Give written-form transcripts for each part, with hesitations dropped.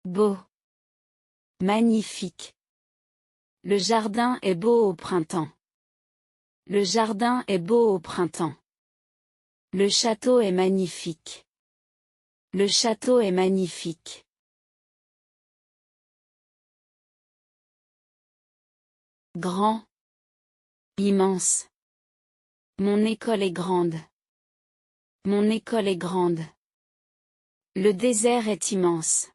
Beau. Magnifique. Le jardin est beau au printemps. Le jardin est beau au printemps. Le château est magnifique. Le château est magnifique. Grand. Immense. Mon école est grande. Mon école est grande. Le désert est immense.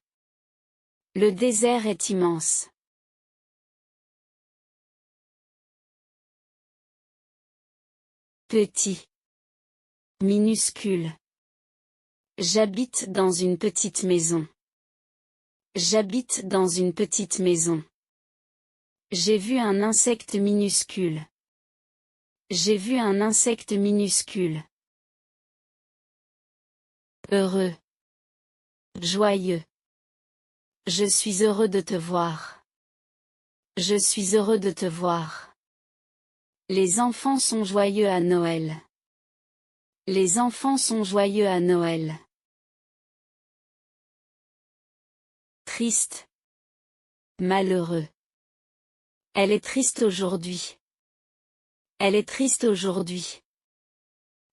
Le désert est immense. Petit. Minuscule. J'habite dans une petite maison. J'habite dans une petite maison. J'ai vu un insecte minuscule. J'ai vu un insecte minuscule. Heureux. Joyeux. Je suis heureux de te voir. Je suis heureux de te voir. Les enfants sont joyeux à Noël. Les enfants sont joyeux à Noël. Triste. Malheureux. Elle est triste aujourd'hui. Elle est triste aujourd'hui.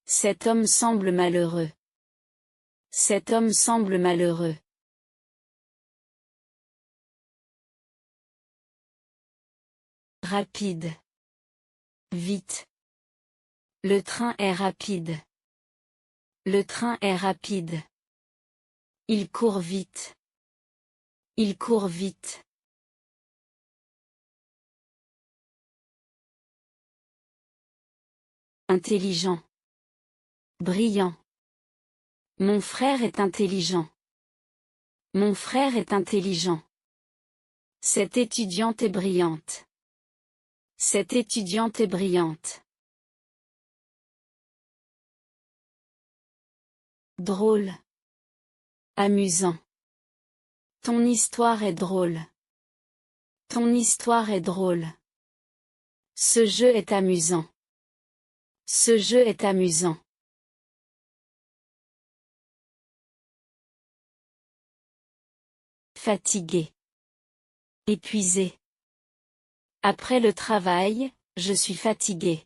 Cet homme semble malheureux. Cet homme semble malheureux. Rapide. Vite. Le train est rapide. Le train est rapide. Il court vite. Il court vite. Intelligent. Brillant. Mon frère est intelligent. Mon frère est intelligent. Cette étudiante est brillante. Cette étudiante est brillante. Drôle. Amusant. Ton histoire est drôle. Ton histoire est drôle. Ce jeu est amusant. Ce jeu est amusant. Fatigué. Épuisé. Après le travail, je suis fatigué.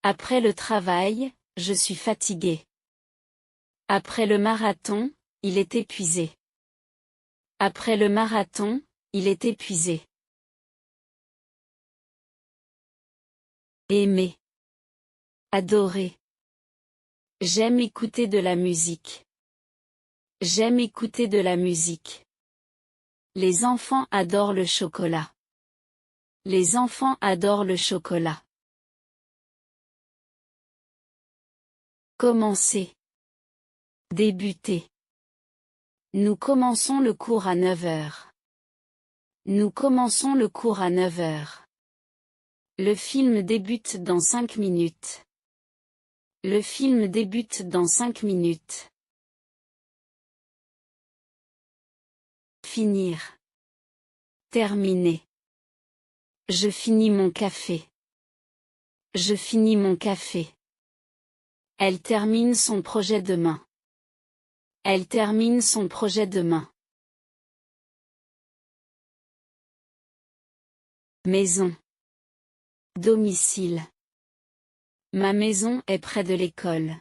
Après le travail, je suis fatigué. Après le marathon, il est épuisé. Après le marathon, il est épuisé. Aimer. Adorer. J'aime écouter de la musique. J'aime écouter de la musique. Les enfants adorent le chocolat. Les enfants adorent le chocolat. Commencer. Débuter. Nous commençons le cours à 9 heures. Nous commençons le cours à 9 heures. Le film débute dans 5 minutes. Le film débute dans 5 minutes. Finir. Terminer. Je finis mon café. Je finis mon café. Elle termine son projet demain. Elle termine son projet demain. Maison. Domicile. Ma maison est près de l'école.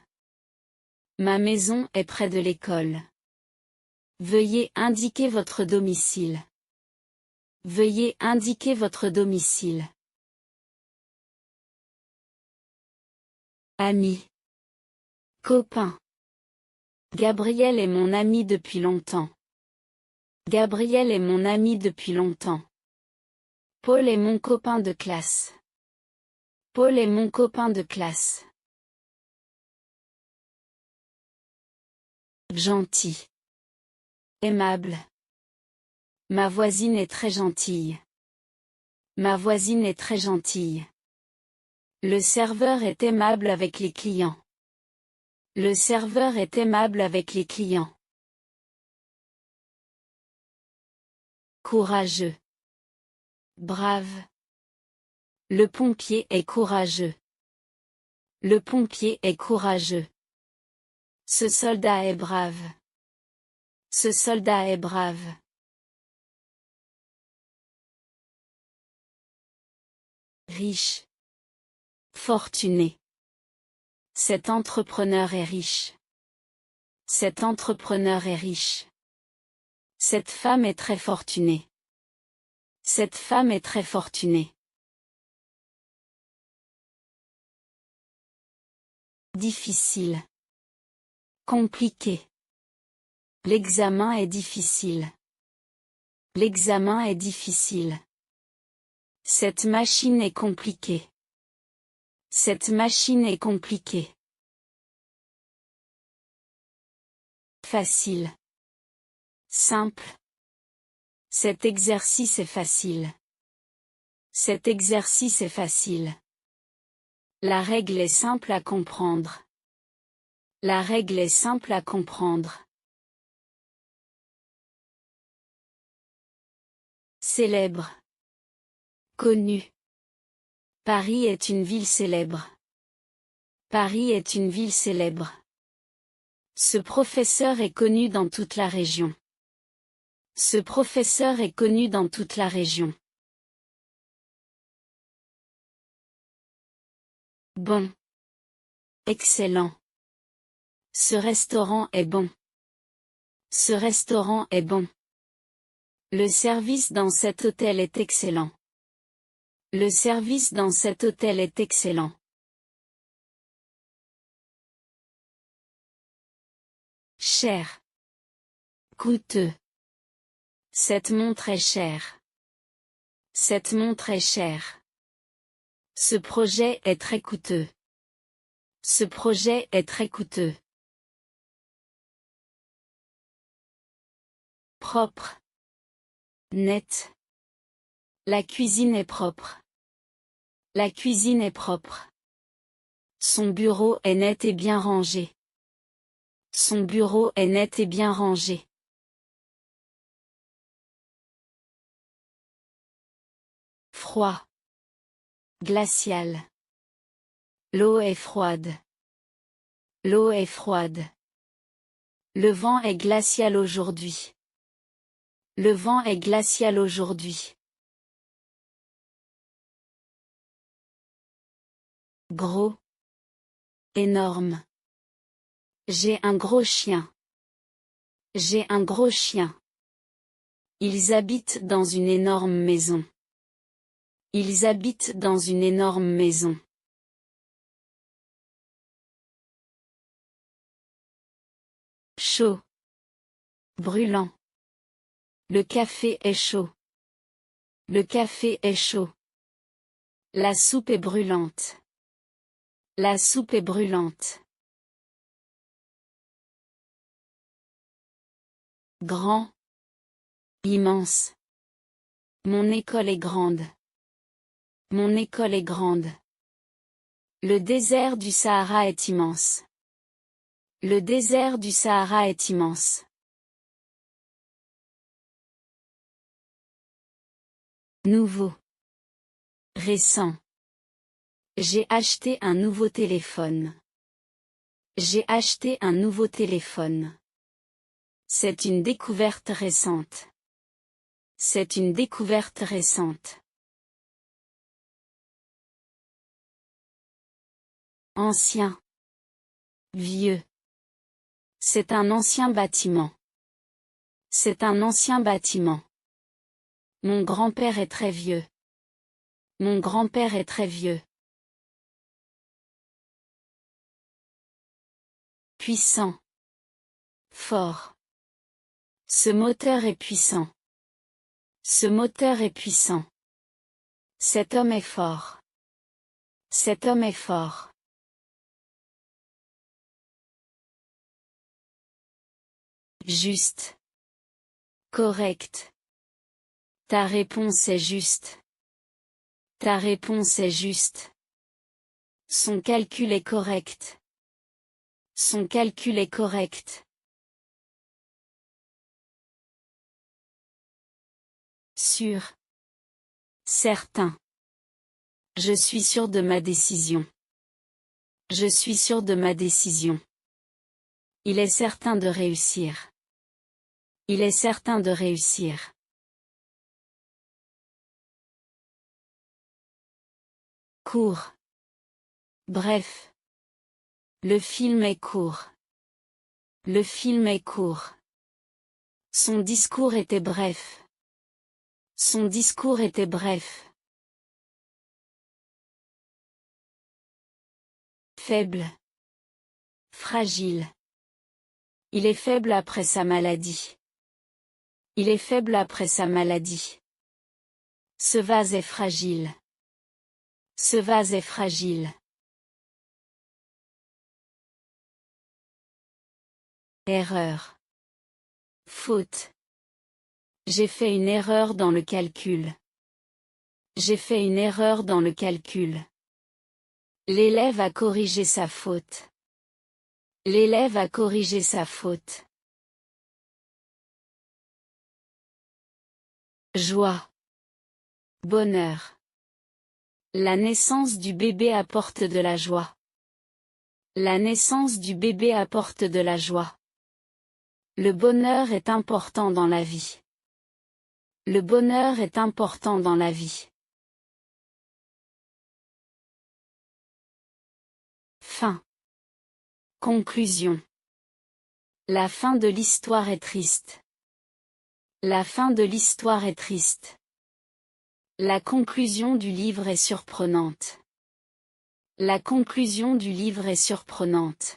Ma maison est près de l'école. Veuillez indiquer votre domicile. Veuillez indiquer votre domicile. Ami. Copain. Gabriel est mon ami depuis longtemps. Gabriel est mon ami depuis longtemps. Paul est mon copain de classe. Paul est mon copain de classe. Gentil. Aimable. Ma voisine est très gentille. Ma voisine est très gentille. Le serveur est aimable avec les clients. Le serveur est aimable avec les clients. Courageux. Brave. Le pompier est courageux. Le pompier est courageux. Ce soldat est brave. Ce soldat est brave. Riche. Fortuné. Cet entrepreneur est riche. Cet entrepreneur est riche. Cette femme est très fortunée. Cette femme est très fortunée. Difficile. Compliqué. L'examen est difficile. L'examen est difficile. Cette machine est compliquée. Cette machine est compliquée. Facile. Simple. Cet exercice est facile. Cet exercice est facile. La règle est simple à comprendre. La règle est simple à comprendre. Célèbre. Connu. Paris est une ville célèbre. Paris est une ville célèbre. Ce professeur est connu dans toute la région. Ce professeur est connu dans toute la région. Bon. Excellent. Ce restaurant est bon. Ce restaurant est bon. Le service dans cet hôtel est excellent. Le service dans cet hôtel est excellent. Cher. Coûteux. Cette montre est chère. Cette montre est chère. Ce projet est très coûteux. Ce projet est très coûteux. Propre. Net. La cuisine est propre. La cuisine est propre. Son bureau est net et bien rangé. Son bureau est net et bien rangé. Froid. Glacial. L'eau est froide. L'eau est froide. Le vent est glacial aujourd'hui. Le vent est glacial aujourd'hui. Gros. Énorme. J'ai un gros chien. J'ai un gros chien. Ils habitent dans une énorme maison. Ils habitent dans une énorme maison. Chaud. Brûlant. Le café est chaud. Le café est chaud. La soupe est brûlante. La soupe est brûlante. Grand. Immense. Mon école est grande. Mon école est grande. Le désert du Sahara est immense. Le désert du Sahara est immense. Nouveau. Récent. J'ai acheté un nouveau téléphone. J'ai acheté un nouveau téléphone. C'est une découverte récente. C'est une découverte récente. Ancien. Vieux. C'est un ancien bâtiment. C'est un ancien bâtiment. Mon grand-père est très vieux. Mon grand-père est très vieux. Puissant. Fort. Ce moteur est puissant. Ce moteur est puissant. Cet homme est fort. Cet homme est fort. Juste. Correct. Ta réponse est juste. Ta réponse est juste. Son calcul est correct. Son calcul est correct. Sûr. Certain. Je suis sûr de ma décision. Je suis sûr de ma décision. Il est certain de réussir. Il est certain de réussir. Court. Bref. Le film est court. Le film est court. Son discours était bref. Son discours était bref. Faible. Fragile. Il est faible après sa maladie. Il est faible après sa maladie. Ce vase est fragile. Ce vase est fragile. Erreur. Faute. J'ai fait une erreur dans le calcul. J'ai fait une erreur dans le calcul. L'élève a corrigé sa faute. L'élève a corrigé sa faute. Joie. Bonheur. La naissance du bébé apporte de la joie. La naissance du bébé apporte de la joie. Le bonheur est important dans la vie. Le bonheur est important dans la vie. Fin. Conclusion. La fin de l'histoire est triste. La fin de l'histoire est triste. La conclusion du livre est surprenante. La conclusion du livre est surprenante.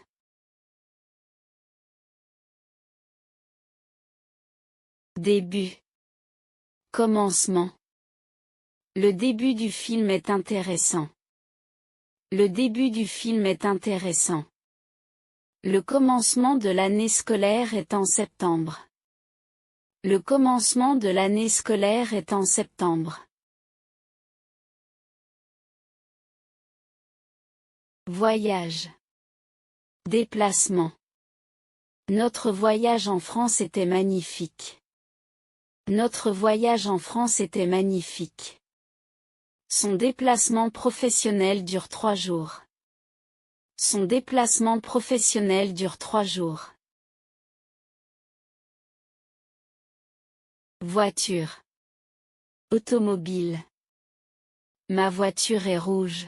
Début. Commencement. Le début du film est intéressant. Le début du film est intéressant. Le commencement de l'année scolaire est en septembre. Le commencement de l'année scolaire est en septembre. Voyage. Déplacement. Notre voyage en France était magnifique. Notre voyage en France était magnifique. Son déplacement professionnel dure 3 jours. Son déplacement professionnel dure 3 jours. Voiture. Automobile. Ma voiture est rouge.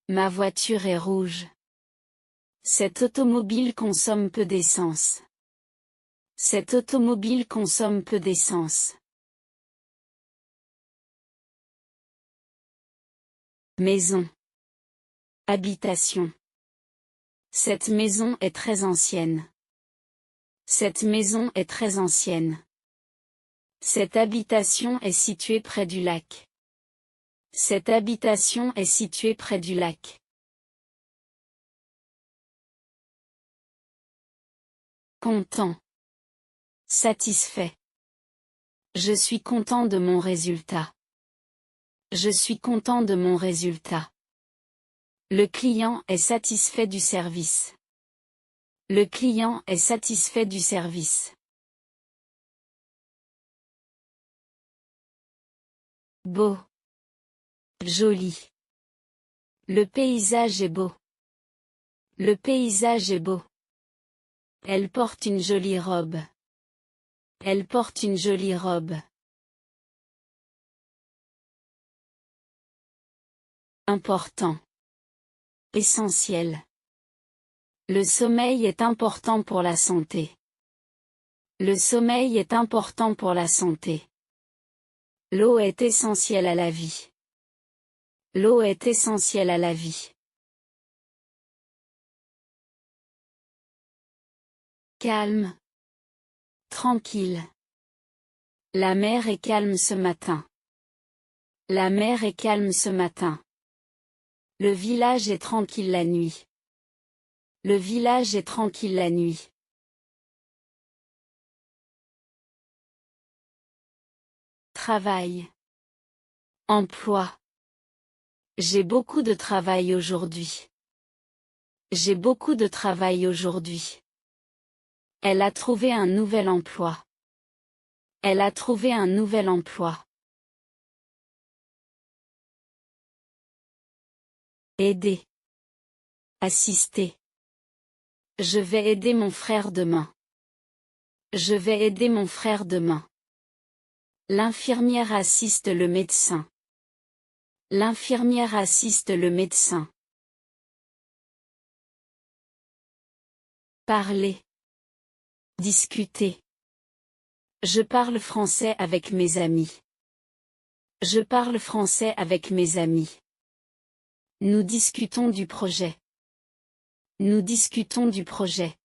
Ma voiture est rouge. Cette automobile consomme peu d'essence. Cette automobile consomme peu d'essence. Maison. Habitation. Cette maison est très ancienne. Cette maison est très ancienne. Cette habitation est située près du lac. Cette habitation est située près du lac. Content. Satisfait. Je suis content de mon résultat. Je suis content de mon résultat. Le client est satisfait du service. Le client est satisfait du service. Beau. Joli. Le paysage est beau. Le paysage est beau. Elle porte une jolie robe. Elle porte une jolie robe. Important. Essentiel. Le sommeil est important pour la santé. Le sommeil est important pour la santé. L'eau est essentielle à la vie. L'eau est essentielle à la vie. Calme. Tranquille. La mer est calme ce matin. La mer est calme ce matin. Le village est tranquille la nuit. Le village est tranquille la nuit. Travail. Emploi. J'ai beaucoup de travail aujourd'hui. J'ai beaucoup de travail aujourd'hui. Elle a trouvé un nouvel emploi. Elle a trouvé un nouvel emploi. Aider. Assister. Je vais aider mon frère demain. Je vais aider mon frère demain. L'infirmière assiste le médecin. L'infirmière assiste le médecin. Parler. Discuter. Je parle français avec mes amis. Je parle français avec mes amis. Nous discutons du projet. Nous discutons du projet.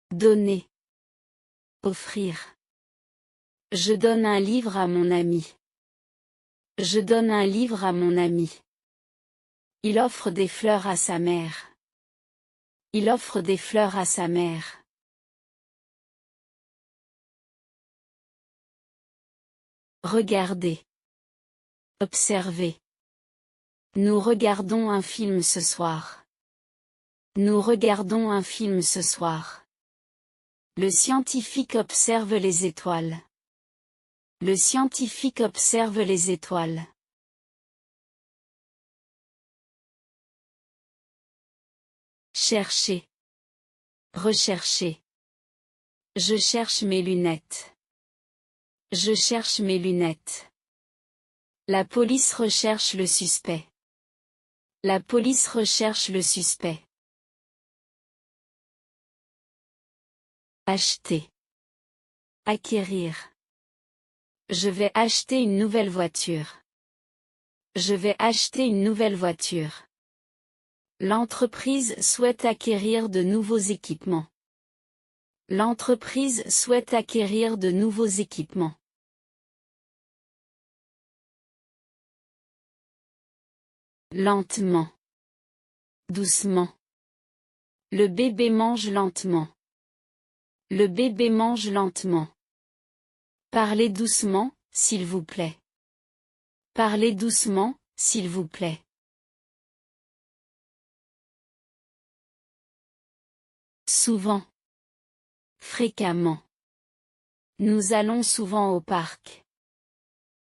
Donner. Offrir. Je donne un livre à mon ami. Je donne un livre à mon ami. Il offre des fleurs à sa mère. Il offre des fleurs à sa mère. Regardez. Observez. Nous regardons un film ce soir. Nous regardons un film ce soir. Le scientifique observe les étoiles. Le scientifique observe les étoiles. Chercher. Rechercher. Je cherche mes lunettes. Je cherche mes lunettes. La police recherche le suspect. La police recherche le suspect. Acheter. Acquérir. Je vais acheter une nouvelle voiture. Je vais acheter une nouvelle voiture. L'entreprise souhaite acquérir de nouveaux équipements. L'entreprise souhaite acquérir de nouveaux équipements. Lentement. Doucement. Le bébé mange lentement. Le bébé mange lentement. Parlez doucement, s'il vous plaît. Parlez doucement, s'il vous plaît. Souvent. Fréquemment. Nous allons souvent au parc.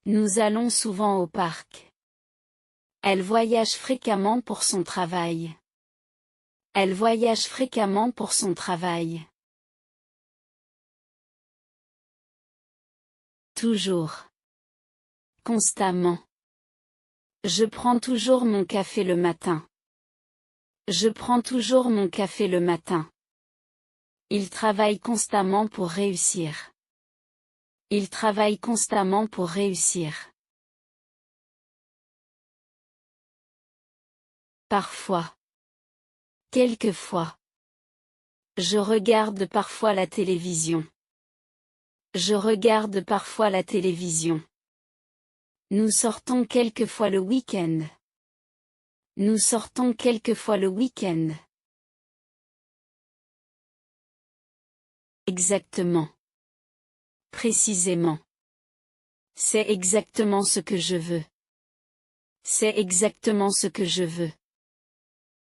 Nous allons souvent au parc. Elle voyage fréquemment pour son travail. Elle voyage fréquemment pour son travail. Toujours. Constamment. Je prends toujours mon café le matin. Je prends toujours mon café le matin. Il travaille constamment pour réussir. Il travaille constamment pour réussir. Parfois. Quelquefois. Je regarde parfois la télévision. Je regarde parfois la télévision. Nous sortons quelquefois le week-end. Nous sortons quelquefois le week-end. Exactement. Précisément. C'est exactement ce que je veux. C'est exactement ce que je veux.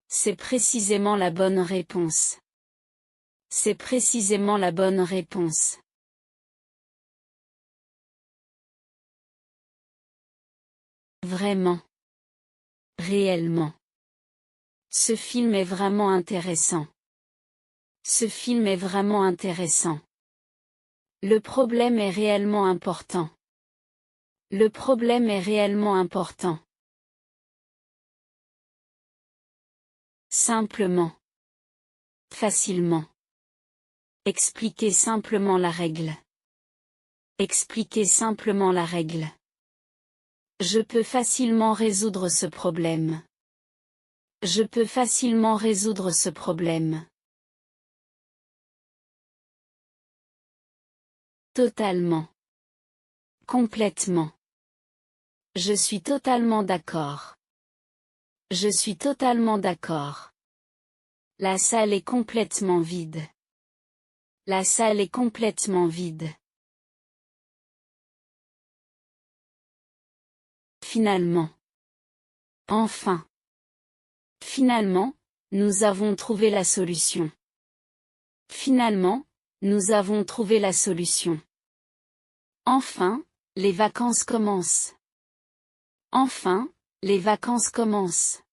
C'est précisément la bonne réponse. C'est précisément la bonne réponse. Vraiment. Réellement. Ce film est vraiment intéressant. Ce film est vraiment intéressant. Le problème est réellement important. Le problème est réellement important. Simplement. Facilement. Expliquez simplement la règle. Expliquez simplement la règle. Je peux facilement résoudre ce problème. Je peux facilement résoudre ce problème. Totalement. Complètement. Je suis totalement d'accord. Je suis totalement d'accord. La salle est complètement vide. La salle est complètement vide. Finalement. Enfin. Finalement, nous avons trouvé la solution. Finalement, nous avons trouvé la solution. Enfin, les vacances commencent. Enfin, les vacances commencent.